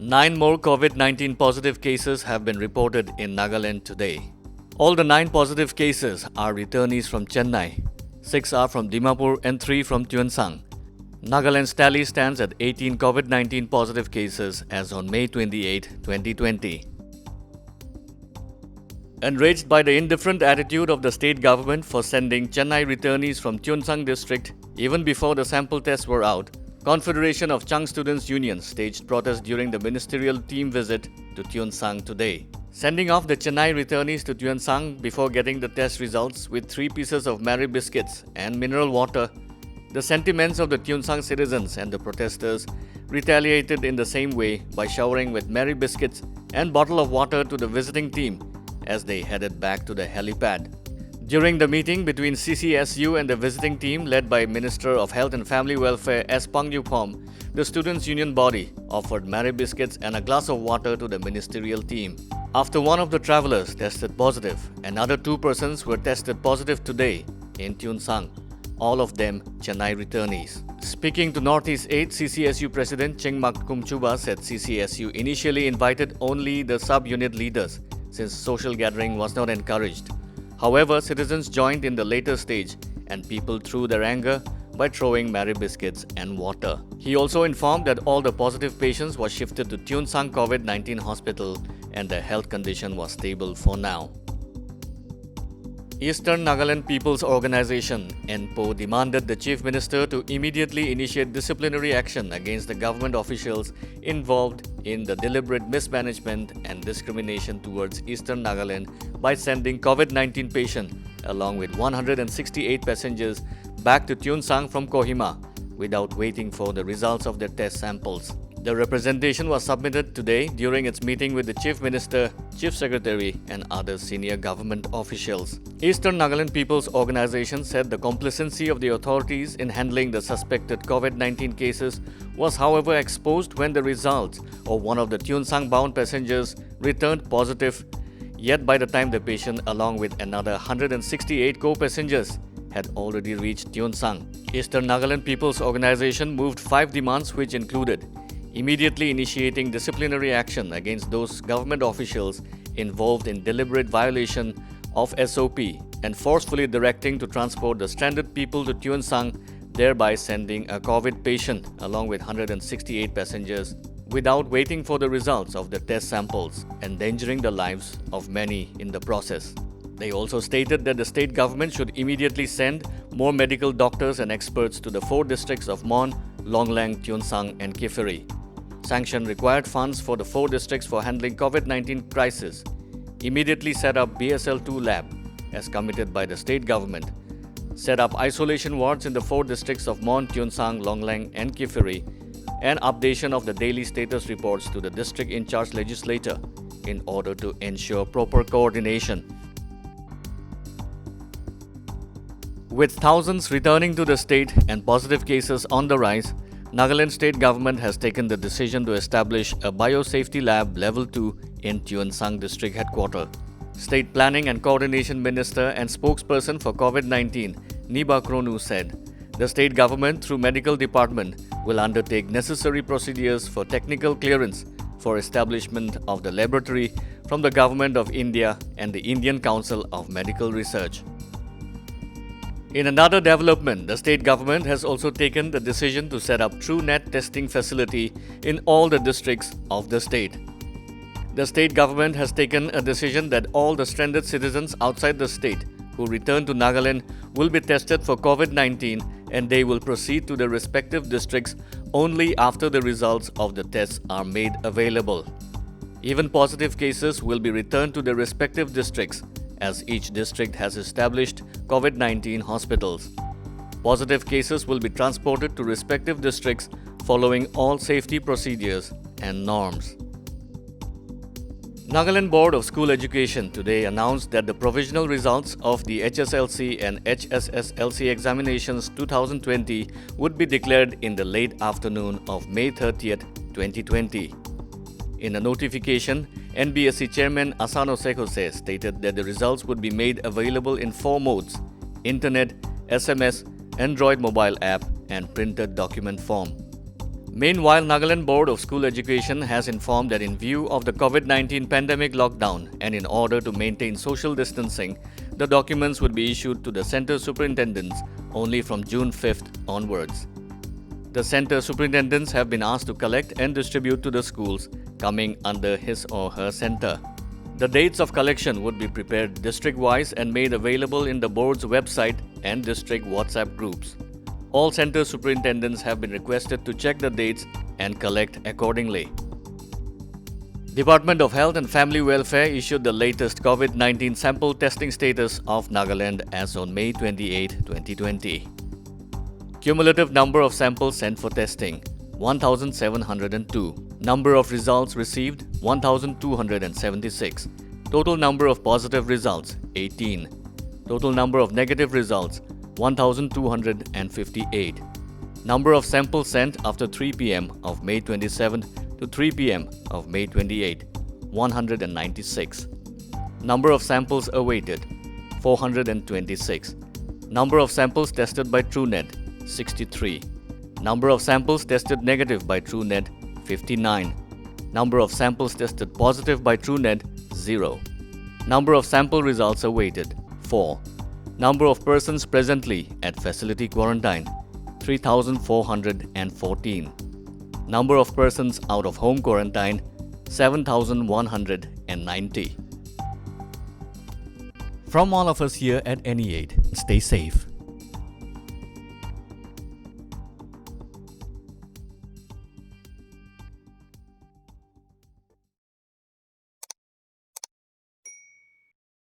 9 more COVID-19 positive cases have been reported in Nagaland today. All the 9 positive cases are returnees from Chennai, 6 are from Dimapur and 3 from Tuensang. Nagaland's tally stands at 18 COVID-19 positive cases as on May 28, 2020. Enraged by the indifferent attitude of the state government for sending Chennai returnees from Tuensang district even before the sample tests were out, Confederation of Chang Students Union staged protests during the ministerial team visit to Tuensang today. Sending off the Chennai returnees to Tuensang before getting the test results with 3 pieces of Mary biscuits and mineral water, the sentiments of the Tuensang citizens and the protesters retaliated in the same way by showering with Mary biscuits and bottle of water to the visiting team as they headed back to the helipad. During the meeting between CCSU and the visiting team led by Minister of Health and Family Welfare S. Pangyupom, the students' union body offered Mary biscuits and a glass of water to the ministerial team. After one of the travelers tested positive, another 2 persons were tested positive today in Tuensang, all of them Chennai returnees. Speaking to Northeast 8, CCSU President Chengmak Kumchuba said CCSU initially invited only the sub-unit leaders since social gathering was not encouraged. However, citizens joined in the later stage and people threw their anger by throwing Mary biscuits and water. He also informed that all the positive patients were shifted to Tuensang COVID-19 hospital and their health condition was stable for now. Eastern Nagaland People's Organization (ENPO) demanded the Chief Minister to immediately initiate disciplinary action against the government officials involved in the deliberate mismanagement and discrimination towards Eastern Nagaland by sending COVID-19 patients along with 168 passengers back to Tuensang from Kohima without waiting for the results of their test samples. The representation was submitted today during its meeting with the Chief Minister, Chief Secretary and other senior government officials. Eastern Nagaland People's Organization said the complacency of the authorities in handling the suspected COVID-19 cases was however exposed when the results of one of the Tuensang-bound passengers returned positive, yet by the time the patient along with another 168 co-passengers had already reached Tuensang. Eastern Nagaland People's Organization moved 5 demands which included immediately initiating disciplinary action against those government officials involved in deliberate violation of SOP and forcefully directing to transport the stranded people to Tuensang, thereby sending a COVID patient along with 168 passengers without waiting for the results of the test samples, endangering the lives of many in the process. They also stated that the state government should immediately send more medical doctors and experts to the 4 districts of Mon, Longlang, Tuensang and Kiferi. Sanction required funds for the 4 districts for handling COVID-19 crisis. Immediately set up BSL-2 lab as committed by the state government. Set up isolation wards in the 4 districts of Mon, Tuensang, Longlang and Kiferi, and updation of the daily status reports to the district in charge legislator in order to ensure proper coordination. With thousands returning to the state and positive cases on the rise, Nagaland state government has taken the decision to establish a biosafety lab level 2 in Tuensang district headquarters. State Planning and Coordination Minister and spokesperson for COVID-19, Niba Kronu said, the state government through medical department will undertake necessary procedures for technical clearance for establishment of the laboratory from the Government of India and the Indian Council of Medical Research. In another development, the state government has also taken the decision to set up TrueNet testing facility in all the districts of the state. The state government has taken a decision that all the stranded citizens outside the state who return to Nagaland will be tested for COVID-19 and they will proceed to their respective districts only after the results of the tests are made available. Even positive cases will be returned to their respective districts as each district has established COVID-19 hospitals. Positive cases will be transported to respective districts following all safety procedures and norms. Nagaland Board of School Education today announced that the provisional results of the HSLC and HSSLC examinations 2020 would be declared in the late afternoon of May 30th, 2020. In a notification, NBSC Chairman Asano Sekose stated that the results would be made available in 4 modes: Internet, SMS, Android mobile app, and printed document form. Meanwhile, Nagaland Board of School Education has informed that in view of the COVID-19 pandemic lockdown and in order to maintain social distancing, the documents would be issued to the center superintendents only from June 5th onwards. The center superintendents have been asked to collect and distribute to the schools coming under his or her center. The dates of collection would be prepared district-wise and made available in the board's website and district WhatsApp groups. All center superintendents have been requested to check the dates and collect accordingly. Department of Health and Family Welfare issued the latest COVID-19 sample testing status of Nagaland as on May 28, 2020. Cumulative number of samples sent for testing 1,702. Number of results received 1,276. Total number of positive results 18. Total number of negative results 1,258. Number of samples sent after 3 p.m. of May 27 to 3 p.m. of May 28, 196. Number of samples awaited 426. Number of samples tested by TrueNet 63. Number of samples tested negative by TrueNet 59. Number of samples tested positive by TrueNet 0. Number of sample results awaited 4. Number of persons presently at facility quarantine 3,414. Number of persons out of home quarantine 7,190. From all of us here at NE8, stay safe.